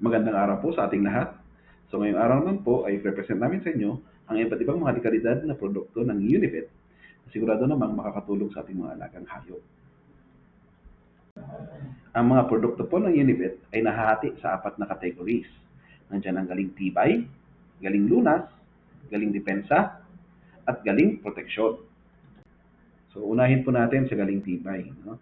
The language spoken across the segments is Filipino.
Magandang araw po sa ating lahat. So ngayong araw naman po ay i-present namin sa inyo ang iba't ibang mga dekalidad na produkto ng Unibet na sigurado namang makakatulong sa ating mga alagang hayop. Ang mga produkto po ng Unibet ay nahahati sa apat na categories. Nandiyan ang galing tibay, galing lunas, galing depensa, at galing proteksyon. So unahin po natin sa galing tibay. No?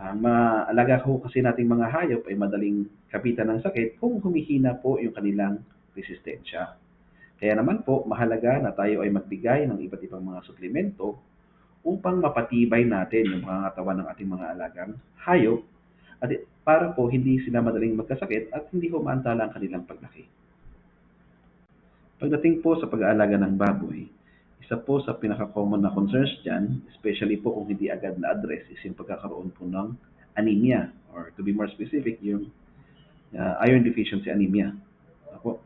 Ang mga alaga ko kasi nating mga hayop ay madaling kapitan ng sakit kung humihina po yung kanilang resistensya. Kaya naman po, mahalaga na tayo ay magbigay ng iba't ibang mga suplemento upang mapatibay natin yung mga katawan ng ating mga alagang hayop at para po hindi sila madaling magkasakit at hindi humantala ang kanilang paglaki. Pagdating po sa pag-aalaga ng baboy, isa po sa pinaka-common na concerns dyan, especially po kung hindi agad na-address, is yung pagkakaroon po ng anemia, or to be more specific, yung iron deficiency anemia. Ako,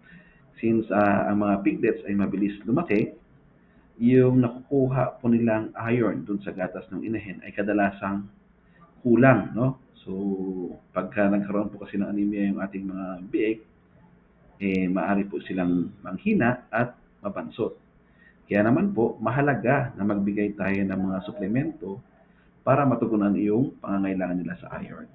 since ang mga piglets ay mabilis lumaki, yung nakukuha po nilang iron dun sa gatas ng inahin ay kadalasang kulang, no? So, pagka nagkaroon po kasi ng anemia yung ating mga biik, maaari po silang manghina at mabansot. Kaya naman po, mahalaga na magbigay tayo ng mga suplemento para matugunan yung pangangailangan nila sa iron.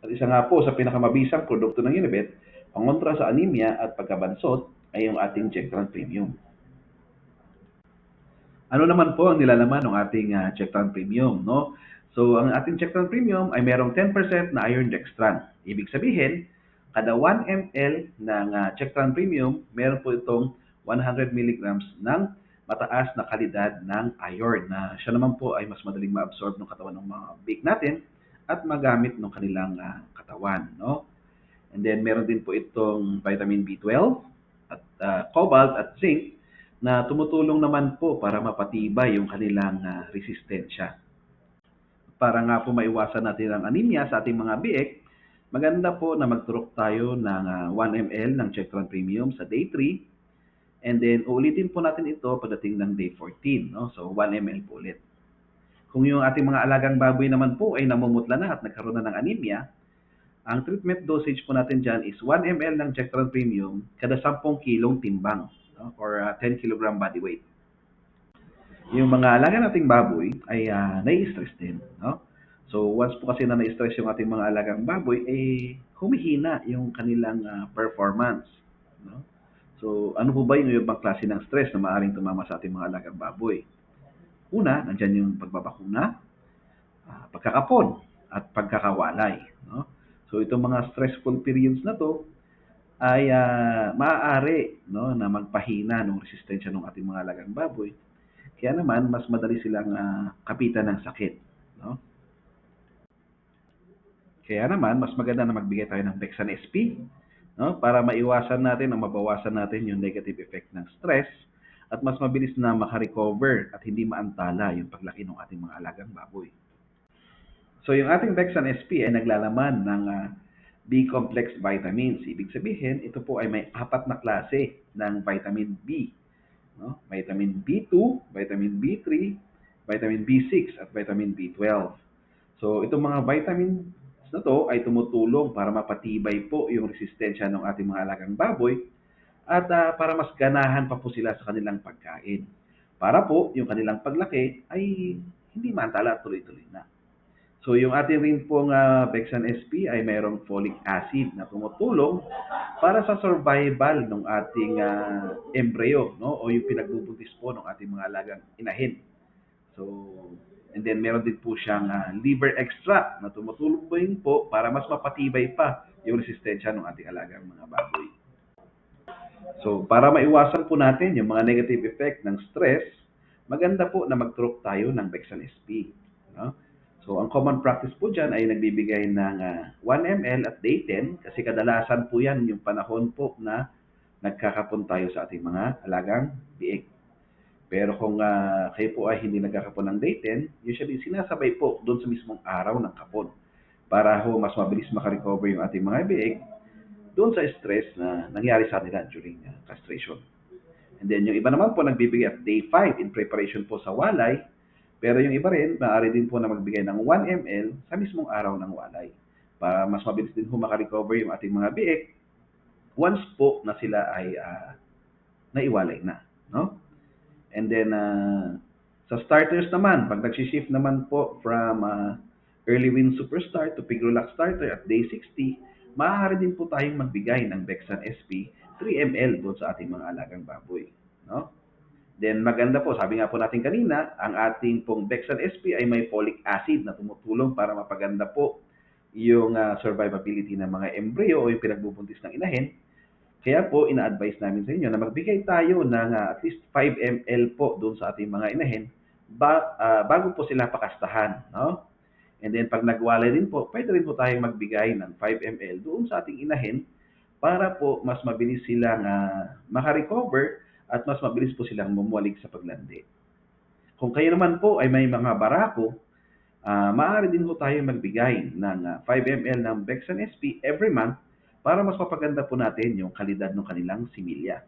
At isa nga po sa pinakamabisang produkto ng Unibet, pangontra sa anemia at pagkabansot ay yung ating Checkran Premium. Ano naman po ang nilalaman ng ating Checkran Premium, no? So, ang ating Checkran Premium ay merong 10% na iron dextran. Ibig sabihin, kada 1 ml ng Checkran Premium, meron po itong 100 milligrams ng mataas na kalidad ng iron na siya naman po ay mas madaling ma-absorb ng katawan ng mga big natin at magamit ng kanilang katawan, no? And then meron din po itong vitamin B12 at cobalt at zinc na tumutulong naman po para mapatibay yung kanilang resistensya. Para nga po maiwasan natin ang anemia sa ating mga biik, maganda po na magturok tayo ng 1 ml ng Checkran Premium sa day 3 and then uulitin po natin ito pagdating ng day 14. No? So 1 ml po ulit. Kung yung ating mga alagang baboy naman po ay namumutla na at nagkaroon na ng anemia, ang treatment dosage po natin dyan is 1 ml ng Checkran Premium kada 10 kilong timbang, no? Or 10 kilogram body weight. Yung mga alaga nating baboy ay nai-stress din, no? So once po kasi na na-stress yung ating mga alagang baboy, humihina yung kanilang performance, no? So ano po ba yung ibang klase ng stress na maaaring tumama sa ating mga alagang baboy? Una, nandyan yung pagbabakuna, pagkakapon, at pagkakawalay, no? So itong mga stressful periods na to ay maaari, no, na magpahina ng resistensya ng ating mga alagang baboy. Kaya naman, mas madali silang kapitan ng sakit. No? Kaya naman, mas maganda na magbigay tayo ng Bexan SP, no? Para maiwasan natin o mabawasan natin yung negative effect ng stress at mas mabilis na makarecover at hindi maantala yung paglaki ng ating mga alagang baboy. So yung ating Bexan SP ay naglalaman ng B-complex vitamins. Ibig sabihin, ito po ay may 4 na klase ng vitamin B. No? Vitamin B2, vitamin B3, vitamin B6 at vitamin B12. So itong mga vitamins na to ay tumutulong para mapatibay po yung resistensya ng ating mga alagang baboy at para mas ganahan pa po sila sa kanilang pagkain. Para po yung kanilang paglaki ay hindi maantala at tuloy-tuloy na. So yung ating rin pong Bexan SP ay mayroong folic acid na tumutulong para sa survival ng ating embryo, no? O yung pinagbubuntis po ng ating mga alagang inahin. So, and then meron din po siyang liver extract na tumutulong po para mas mapatibay pa yung resistensya ng ating alagang mga baboy. So, para maiwasan po natin yung mga negative effect ng stress, maganda po na magturok tayo ng Bexan SP, no? So, ang common practice po dyan ay nagbibigay ng 1 ml at day 10 kasi kadalasan po yan yung panahon po na nagkakapon tayo sa ating mga alagang biik. Pero kung kayo po ay hindi nagkakapon ng day 10, usually sinasabay po doon sa mismong araw ng kapon para ho mas mabilis makarecover yung ating mga biik doon sa stress na nangyari sa nila during castration. And then yung iba naman po nagbibigay at day 5 in preparation po sa walay. Pero yung iba rin, maaari din po na magbigay ng 1 ml sa mismong araw ng walay para mas mabilis din po makarecover yung ating mga biik once po na sila ay naiwalay na, no? And then, sa starters naman, pag nag-shift naman po from early win superstar to Pigrolax starter at day 60, maaari din po tayong magbigay ng Bexan SP 3 ml doon sa ating mga alagang baboy, no? Then maganda po, sabi nga po natin kanina, ang ating pong Bexan SP ay may folic acid na tumutulong para mapaganda po yung survivability ng mga embryo o yung pinagbubuntis ng inahin. Kaya po, ina-advise namin sa inyo na magbigay tayo ng at least 5 ml po doon sa ating mga inahin bago po sila pakastahan, no? And then pag nagwalay din po, pwede rin po tayong magbigay ng 5 ml doon sa ating inahin para po mas mabilis silang makarecover at mas mabilis po silang bumuwalik sa paglandi. Kung kayo naman po ay may mga barako, maaari din po tayo magbigay ng 5 ml ng Bexan SP every month para mas mapaganda po natin yung kalidad ng kanilang similya.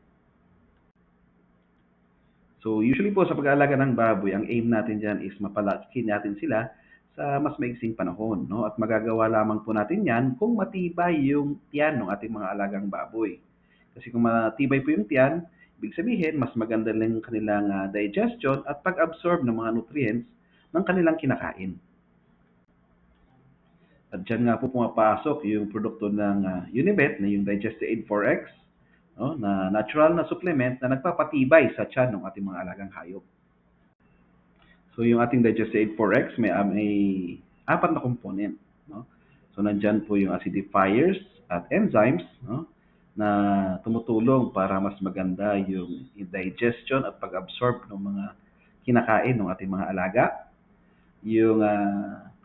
So usually po sa pag-aalaga ng baboy, ang aim natin dyan is mapalaki natin sila sa mas maiksing panahon, no? At magagawa lamang po natin yan kung matibay yung tiyan ng ating mga alagang baboy. Kasi kung matibay po yung tiyan, ibig sabihin, mas maganda lang yung kanilang digestion at pag-absorb ng mga nutrients ng kanilang kinakain. At dyan nga po pumapasok yung produkto ng Unibet na yung Digestate 4X, no, na natural na supplement na nagpapatibay sa tiyan ng ating mga alagang hayop. So yung ating Digestate 4X may apat na component, no? So nandyan po yung acidifiers at enzymes, no, na tumutulong para mas maganda yung digestion at pag-absorb ng mga kinakain ng ating mga alaga. Yung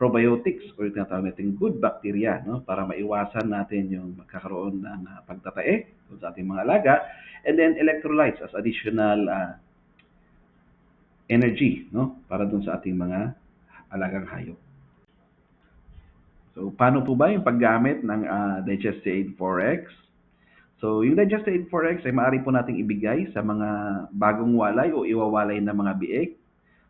probiotics o yung tinatawag natin good bacteria, no, para maiwasan natin yung magkakaroon ng pagtatae sa ating mga alaga, and then electrolytes as additional energy, no, para dun sa ating mga alagang hayop. So paano po ba yung paggamit ng Digestate 4X? So yung Digestate 4X ay maaari po nating ibigay sa mga bagong walay o iwawalay na mga biik.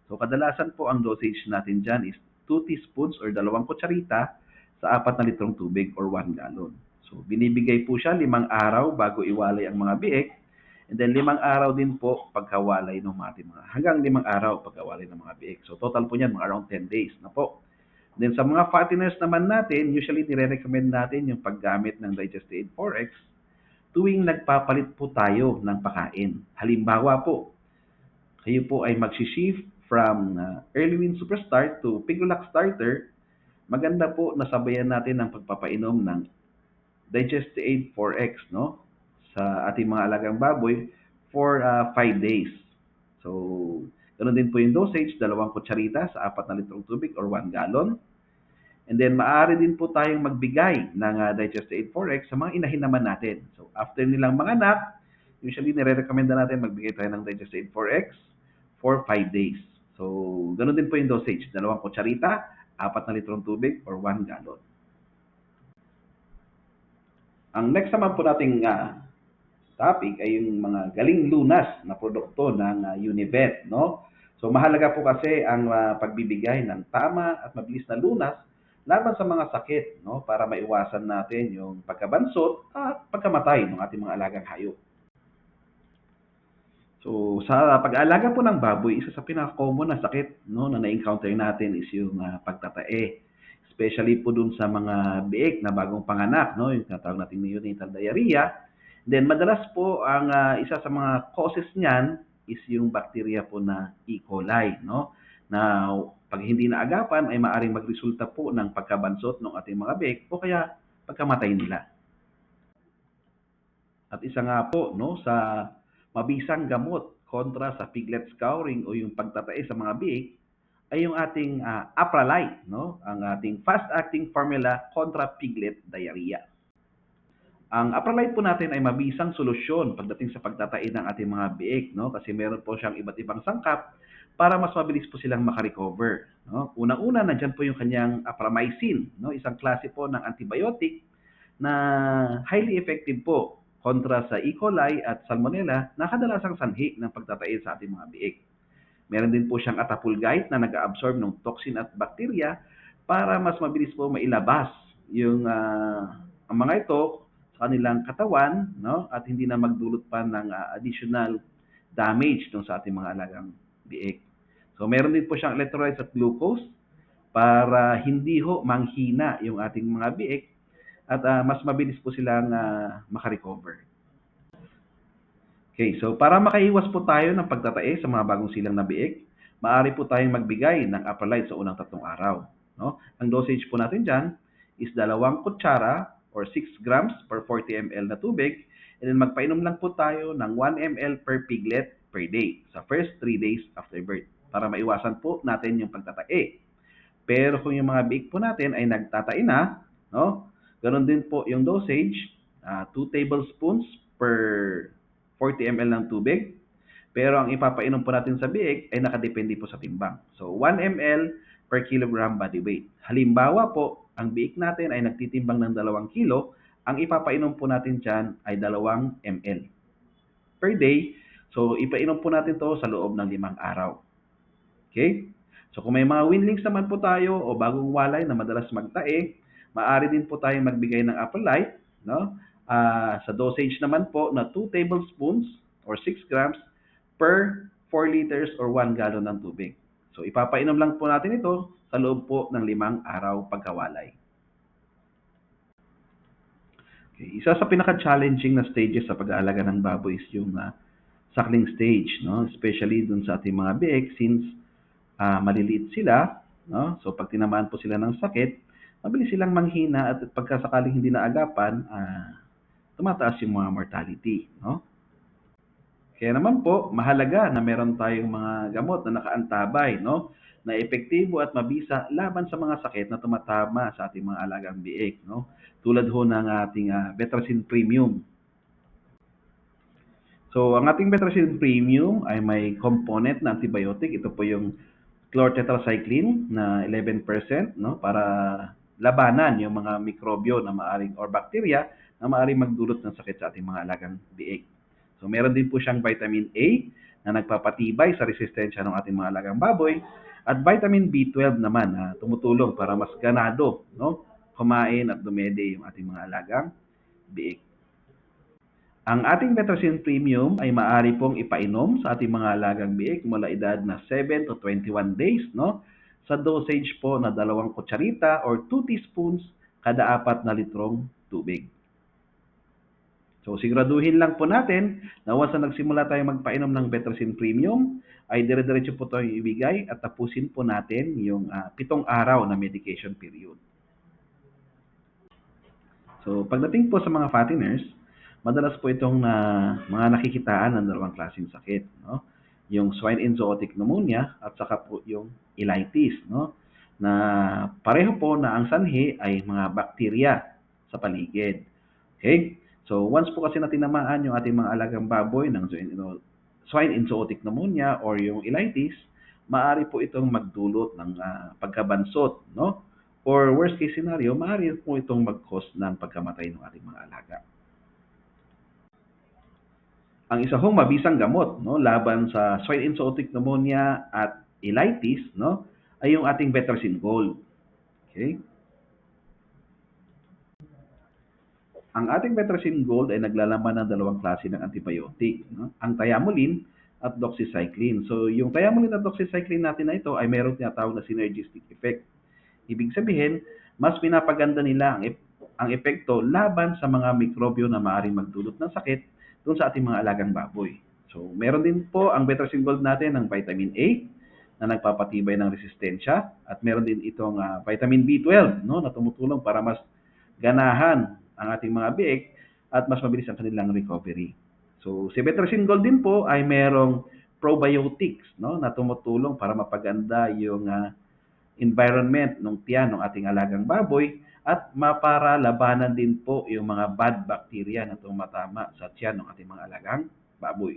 So kadalasan po ang dosage natin dyan is 2 teaspoons or 2 kutsarita sa 4 na litrong tubig or 1 gallon. So binibigay po siya 5 araw bago iwalay ang mga biik, and then 5 araw din po pagkawalay ng ating mga, hanggang 5 araw pagkawalay ng mga biik. So total po niyan mga around 10 days na po. Then sa mga fatteners naman natin, usually nire-recommend natin yung paggamit ng Digestate 4X tuwing nagpapalit po tayo ng pakain. Halimbawa po, kayo po ay mag-shift from early win superstar to Pigrolax starter, maganda po nasabayan natin ng pagpapainom ng Digestate 4X, no, sa ating mga alagang baboy for 5 days. So, ganoon din po yung dosage, 2 kutsarita sa 4 na litrong tubig or 1 gallon. And then, maaari din po tayong magbigay ng Digestate 4X sa mga inahin naman natin. So, after nilang manganak, usually nire-recommend natin magbigay tayo ng Digestate 4X for 5 days. So, ganoon din po yung dosage, 2 kutsarita, 4 na litrong tubig or 1 gallon. Ang next naman po nating topic ay yung mga galing lunas na produkto ng Unibet, no? So mahalaga po kasi ang pagbibigay ng tama at mabilis na lunas laban sa mga sakit, no, para maiwasan natin yung pagkabansot at pagkamatay ng ating mga alagang hayop. So sa pag-aalaga po ng baboy, isa sa pinaka-common na sakit, no, na na-encounter natin is yung pagtatae. Especially po dun sa mga biik na bagong panganak, no, yung tinatawag nating neonatal diarrhea. Then madalas po ang isa sa mga causes niyan is yung bacteria po na E. coli, no, na pag hindi naagapan ay maaring magresulta po ng pagkabansot ng ating mga biik o kaya pagkamatay nila. At isa nga po, no, sa mabisang gamot kontra sa piglet scouring o yung pagtatae sa mga biik ay yung ating Apralite, no, ang ating fast-acting formula kontra piglet diarrhea. Ang Apralite po natin ay mabisang solusyon pagdating sa pagtatae ng ating mga biik, no, kasi meron po siyang iba't ibang sangkap para mas mabilis po silang makarecover, no. Unang-una, nandyan po yung kanyang Apramycin, no, isang klase po ng antibiotic na highly effective po kontra sa E. coli at Salmonella na kadalasang sanhi ng pagtatae sa ating mga biik. Meron din po siyang Attapulgite na nag-absorb ng toxin at bakterya para mas mabilis po mailabas yung ang mga ito sa kanilang katawan, no? At hindi na magdulot pa ng additional damage dun sa ating mga alagang biik. So meron din po siyang electrolytes at glucose para hindi ho manghina yung ating mga biik at mas mabilis po silang makarecover. Okay, so para makaiwas po tayo ng pagtatae sa mga bagong silang na biik, maaari po tayong magbigay ng Aprolite sa unang 3 araw. No? Ang dosage po natin dyan is 2 kutsara or 6 grams per 40 ml na tubig, and then magpainom lang po tayo ng 1 ml per piglet per day sa first 3 days after birth para maiwasan po natin yung pagtatae. Pero kung yung mga biik po natin ay nagtatae na, no? Ganon din po yung dosage, 2 tablespoons per 40 ml ng tubig. Pero ang ipapainom po natin sa biik ay nakadepende po sa timbang. So 1 ml per kilogram body weight. Halimbawa po, ang biik natin ay nagtitimbang ng 2 kilo, ang ipapainom po natin dyan ay 2 ml per day. So ipainom po natin to sa loob ng 5 araw. Okay? So kung may mga weanlings naman po tayo o bagong walay na madalas magtae, maaari din po tayong magbigay ng Aprolite, no? Sa dosage naman po na 2 tablespoons or 6 grams per 4 liters or 1 gallon ng tubig. So ipapainom lang po natin ito sa loob po ng 5 araw pagkawalay. Okay. Isa sa pinaka-challenging na stages sa pag-aalaga ng baboy is yung suckling stage, no? Especially dun sa ating mga biik since maliliit sila, no? So pag tinamaan po sila ng sakit, mabilis silang manghina at pagkasakaling hindi naagapan, tumataas yung mga mortality, no? Kaya naman po, mahalaga na meron tayong mga gamot na nakaantabay, no? Na epektibo at mabisa laban sa mga sakit na tumatama sa ating mga alagang biik, no? Tulad ho ng ating Betracin Premium. So, ang ating Betracin Premium ay may component na antibiotic. Ito po yung chlortetracycline na 11%, no? Para labanan yung mga mikrobyo na maaring or bakterya na maaring magdulot ng sakit sa ating mga alagang biik. So meron din po siyang vitamin A na nagpapatibay sa resistensya ng ating mga alagang baboy at vitamin B12 naman na tumutulong para mas ganado, no? Kumain at dumede yung ating mga alagang biik. Ang ating Betracin Premium ay maaari pong ipainom sa ating mga alagang biik mula edad na 7 to 21 days, no? Sa dosage po na 2 kutsarita or 2 teaspoons kada 4 na litrong tubig. So siguraduhin lang po natin na once na nagsimula tayong magpainom ng Betracin Premium, ay dire-diretso po tayong ibigay at tapusin po natin yung 7 araw na medication period. So pagdating po sa mga fatteners, madalas po itong mga nakikitaan ng 2 klaseng sakit, no? Yung swine enzootic pneumonia at saka po yung ilitis, no? Na pareho po na ang sanhi ay mga bakterya sa paligid. Okay? So once po kasi na tinamaan yung ating mga alagang baboy ng swine enzootic pneumonia or yung ilitis, maaari po itong magdulot ng pagkabansot, no? Or worst case scenario, maaari po itong mag-cause ng pagkamatay ng ating mga alaga. Ang isa hong mabisang gamot, no, laban sa swine enzootic pneumonia at ilitis, no, ay yung ating Betracin Gold. Okay? Ang ating Betracin Gold ay naglalaman ng 2 klase ng antibiotic, no? Ang Thiamulin at doxycycline. So, yung Thiamulin at doxycycline natin na ito ay meron tinatawag na synergistic effect. Ibig sabihin, mas pinapaganda nila ang epekto laban sa mga mikrobyo na maaaring magdulot ng sakit doon sa ating mga alagang baboy. So, meron din po ang Betracin Gold natin ng vitamin A na nagpapatibay ng resistensya at meron din itong vitamin B12, no, na tumutulong para mas ganahan ang ating mga biik at mas mabilis ang kanilang recovery. So, si Betracin Gold din po ay merong probiotics, no, na tumutulong para mapaganda yung environment ng tiyan ng ating alagang baboy at mapara labanan din po yung mga bad bacteria na tumatama sa tiyan ng ating mga alagang baboy.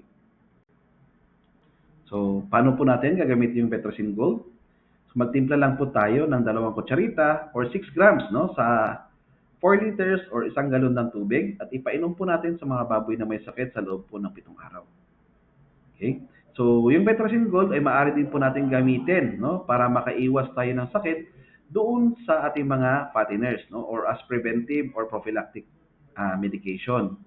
So, paano po natin gagamitin yung Betracin Gold? So, magtimpla lang po tayo ng 2 kutsarita or 6 grams, no, sa 4 liters or 1 galon ng tubig at ipainom po natin sa mga baboy na may sakit sa loob po ng 7 araw. Okay? So, yung Betracin Gold ay maaari din po natin gamitin, no, para makaiwas tayo ng sakit doon sa ating mga fatteners, no? Or as preventive or prophylactic medication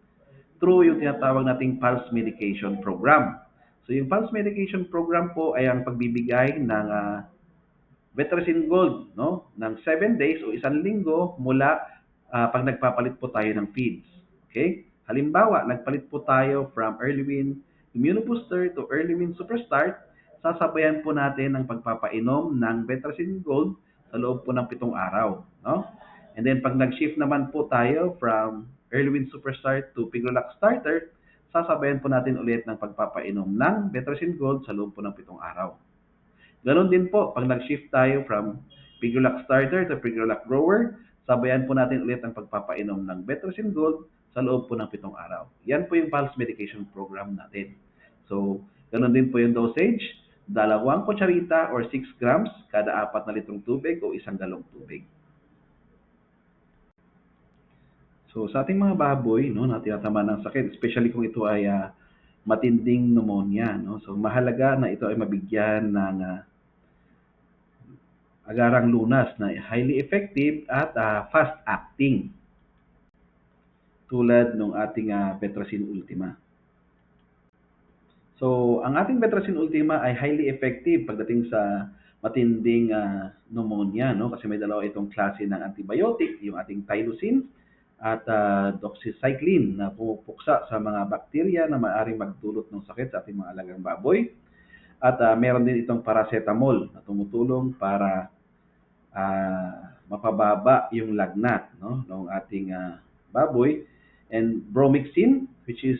through yung tinatawag nating pulse medication program. So yung pulse medication program po ay ang pagbibigay ng Betracin Gold, no? Ng 7 days o isang linggo mula pag nagpapalit po tayo ng feeds. Okay? Halimbawa, nagpalit po tayo from Early Win Immunobooster to Early Win Superstart, sasabayan po natin ang pagpapainom ng Betracin Gold sa loob po ng 7 araw, no? And then pag nag-shift naman po tayo from Early Win Superstart to Pigrolax Starter, sasabayan po natin ulit ng pagpapainom ng Betracin Gold sa loob po ng 7 araw. Ganon din po, pag nag-shift tayo from Pigrolax Starter to Pigrolax Grower, sabayan po natin ulit ang pagpapainom ng Betracin Gold sa loob po ng 7 araw. Yan po yung pulse medication program natin. So, ganon din po yung dosage, 2 kutsarita or 6 grams kada 4 na litrong tubig o 1 galong tubig. So, sa ating mga baboy, no, na tinatamaan ng sakit, especially kung ito ay matinding pneumonia, no? So, mahalaga na ito ay mabigyan ng agarang lunas na highly effective at fast-acting tulad ng ating Betracin Ultima. So, ang ating Betracin Ultima ay highly effective pagdating sa matinding pneumonia, no? Kasi may dalawa itong klase ng antibiotic, yung ating Tylosin at doxycycline na pumupuksa sa mga bakterya na maaaring magdulot ng sakit sa ating mga alagang baboy. At meron din itong paracetamol na tumutulong para mapababa yung lagnat, no, ng ating baboy, and bromyxin, which is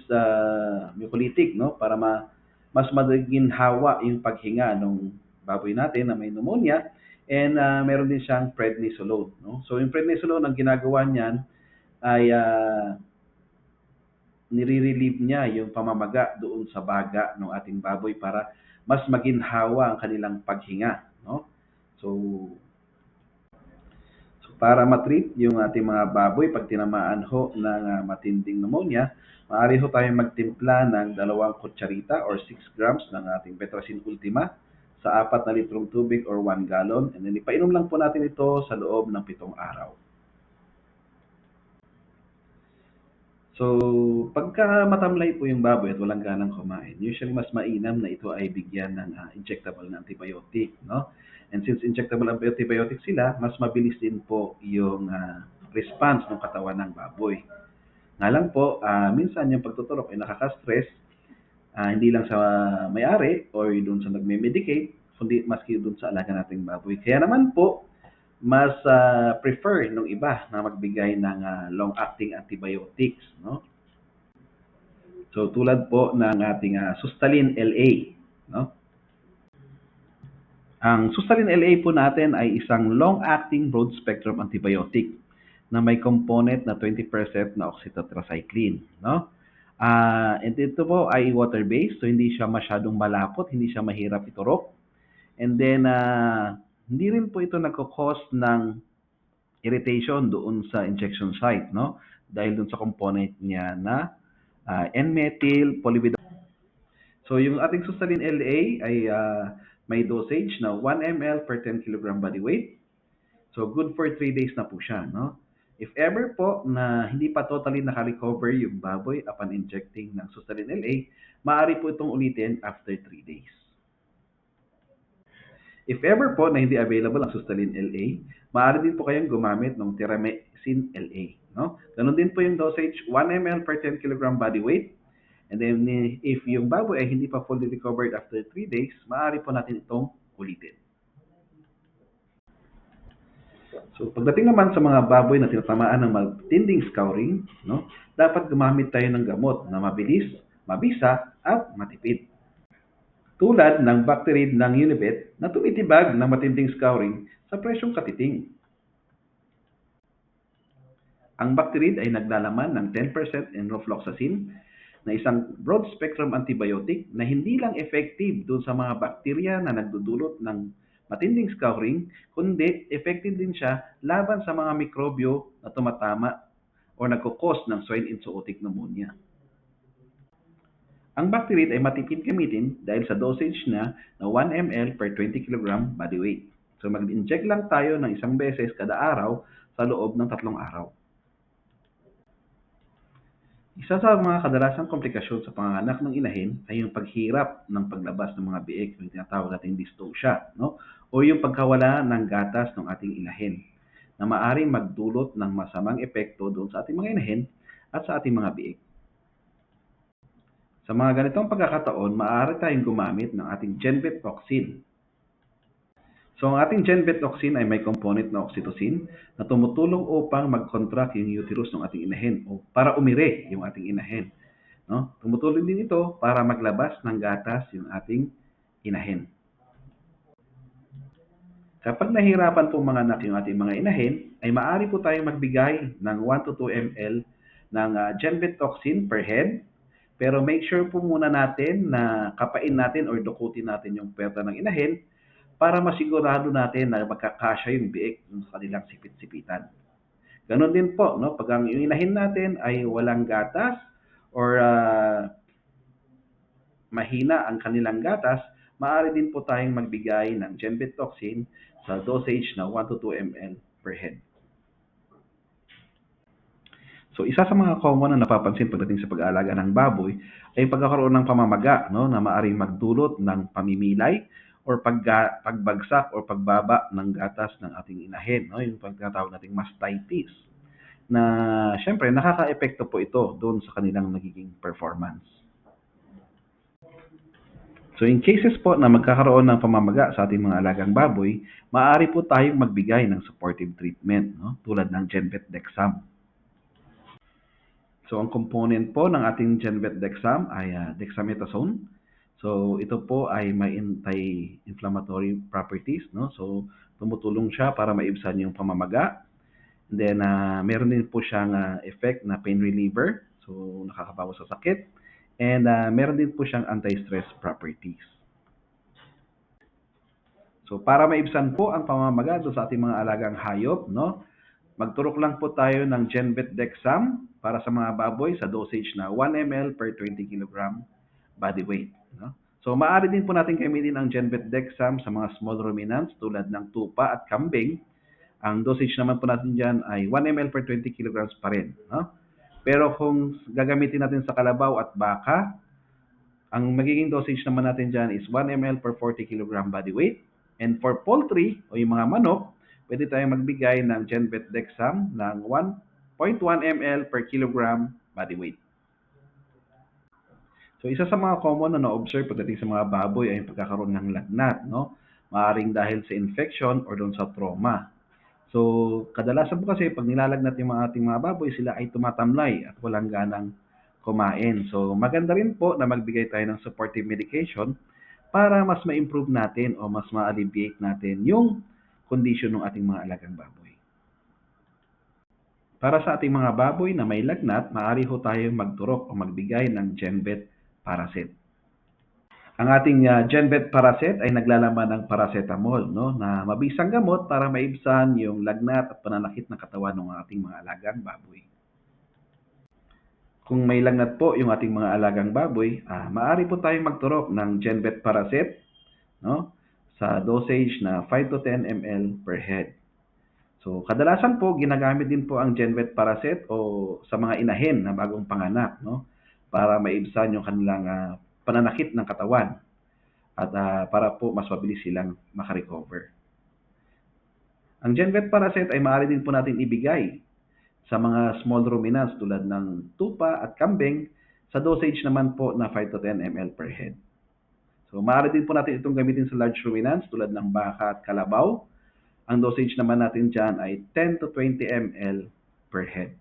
mucolytic, no, para mas maginhawa yung paghinga ng baboy natin na may pneumonia, and meron din siyang prednisolone, no. So yung prednisolone, ang ginagawa niyan ay nire-relieve niya yung pamamaga doon sa baga ng ating baboy para mas maginhawa ang kanilang paghinga, no. So para matreat yung ating mga baboy pag tinamaan ho ng matinding pneumonia, maaari ho tayong magtimpla ng 2 kutsarita or 6 grams ng ating Betracin Ultima sa 4 na litrong tubig or 1 gallon, and then ipainom lang po natin ito sa loob ng 7 araw. So, pagka matamlay po yung baboy at walang ganang kumain, usually mas mainam na ito ay bigyan ng injectable na antibiotic, no? And since injectable antibiotic sila, mas mabilis din po yung response ng katawan ng baboy. Nga lang po, minsan yung pagtuturok ay nakaka-stress, hindi lang sa may-ari or doon sa nagme-medicate, kundi maski doon sa alaga nating baboy. Kaya naman po, mas prefer ng iba na magbigay ng long-acting antibiotics, no? So tulad po ng ating Sustaline LA, no? Ang Sustaline LA po natin ay isang long-acting broad-spectrum antibiotic na may component na 20% na oxytetracycline, no? And ito po ay water-based, so hindi siya masyadong malapot, hindi siya mahirap iturok. And then, hindi rin po ito nagko-cause ng irritation doon sa injection site, no? Dahil doon sa component niya na N-methyl polyvinyl. So yung ating Sustaline LA ay may dosage na 1 ml per 10 kg body weight. So good for 3 days na po siya, no? If ever po na hindi pa totally naka-recover yung baboy upon injecting ng Sustaline LA, maaari po itong ulitin after 3 days. If ever po na hindi available ang Sustaline LA, maaari din po kayong gumamit ng Terramycin LA, no? Ganun din po yung dosage, 1 ml per 10 kg body weight. And then if yung baboy ay hindi pa fully recovered after 3 days, maaari po natin itong ulitin. So pagdating naman sa mga baboy na tinatamaan ng matinding scouring, no, dapat gumamit tayo ng gamot na mabilis, mabisa at matipid. Tulad ng Bactarid ng Unibet na tumitibag ng matinding scouring sa presyong katiting. Ang Bactarid ay naglalaman ng 10% enrofloxacin na isang broad-spectrum antibiotic na hindi lang effective doon sa mga bakterya na nagdudulot ng matinding scouring, kundi effective din siya laban sa mga mikrobyo na tumatama o nagkukos ng swine enzootic pneumonia. Ang Bactarid ay matipid gamitin dahil sa dosage na 1 ml per 20 kg body weight. So So mag-inject lang tayo ng isang beses kada araw sa loob ng 3 araw. Isa sa mga kadalasang komplikasyon sa panganganak ng inahin ay yung paghirap ng paglabas ng mga biik, yung tinatawag nating dystocia, no? O yung pagkawala ng gatas ng ating inahin na maaaring magdulot ng masamang epekto doon sa ating mga inahin at sa ating mga biik. Sa mga ganitong pagkakataon, maaari tayong gumamit ng ating Genvet toxin. So ang ating Genvet toxin ay may component na oxytocin na tumutulong upang mag-contract yung uterus ng ating inahin o para umire yung ating inahin. No? Tumutulong din ito para maglabas ng gatas yung ating inahin. Kapag nahirapan po manganak yung ating mga inahin, ay maaari po tayong magbigay ng 1 to 2 ml ng Genvet toxin per head. Pero make sure po muna natin na kapain natin or dukutin natin yung puwerta ng inahin para masigurado natin na magkakasya yung biik sa kanilang sipit-sipitan. Ganon din po, no? Pag ang inahin natin ay walang gatas or mahina ang kanilang gatas, maaari din po tayong magbigay ng Genvet toxin sa dosage na 1 to 2 ml per head. So isa sa mga common na napapansin pagdating sa pag-aalaga ng baboy ay pagkakaroon ng pamamaga, no, na maaaring magdulot ng pamimilay or pagbagsak or pagbaba ng gatas ng ating inahin, no, yung pagkatawag nating mastitis na syempre nakakaepekto po ito doon sa kanilang nagiging performance. So in cases po na magkakaroon ng pamamaga sa ating mga alagang baboy, maaari po tayong magbigay ng supportive treatment, no, tulad ng Genvet Dexam. So ang component po ng ating Genvet Dexam ay dexamethasone. So ito po ay may anti-inflammatory properties, no? So tumutulong siya para maibsan yung pamamaga. And then meron din po siyang effect na pain reliever. So nakakabawas sa sakit. And meron din po siyang anti-stress properties. So para maibsan po ang pamamaga do sa ating mga alagang hayop, no? Magturok lang po tayo ng Genvet Dexam para sa mga baboy sa dosage na 1 ml per 20 kg body weight. No? So maaari din po natin gamitin ang Genvet Dexam sa mga small ruminants tulad ng tupa at kambing. Ang dosage naman po natin dyan ay 1 ml per 20 kg pa rin. No? Pero kung gagamitin natin sa kalabaw at baka, ang magiging dosage naman natin dyan is 1 ml per 40 kg body weight. And for poultry o yung mga manok, pwede tayong magbigay ng Genvet Dexam ng 1.1 ml per kilogram body weight. So isa sa mga common na na-observe pagdating sa mga baboy ay yung pagkakaroon ng lagnat, no? Maaring dahil sa infection or doon sa trauma. So kadalasan po kasi pag nilalagnat yung mga ating mga baboy, sila ay tumatamlay at walang ganang kumain. So maganda rin po na magbigay tayo ng supportive medication para mas ma-improve natin o mas ma-alleviate natin yung condition ng ating mga alagang baboy. Para sa ating mga baboy na may lagnat, maaari ho tayong magturok o magbigay ng Genvet Paracet. Ang ating Genvet Paracet ay naglalaman ng paracetamol, no, na mabisang gamot para maibsan yung lagnat at pananakit ng katawan ng ating mga alagang baboy. Kung may lagnat po yung ating mga alagang baboy, maaari po tayong magturok ng Genvet Paracet, no, sa dosage na 5 to 10 ml per head. So kadalasan po ginagamit din po ang Genvet Paracet o sa mga inahin na bagong panganak, no, para maibsan yung kanilang pananakit ng katawan at para po mas mabilis silang makarecover. Ang Genvet Paracet ay maaari din po natin ibigay sa mga small ruminants tulad ng tupa at kambing sa dosage naman po na 5 to 10 ml per head. So maaari din po natin itong gamitin sa large ruminants tulad ng baka at kalabaw. Ang dosage naman natin dyan ay 10 to 20 ml per head.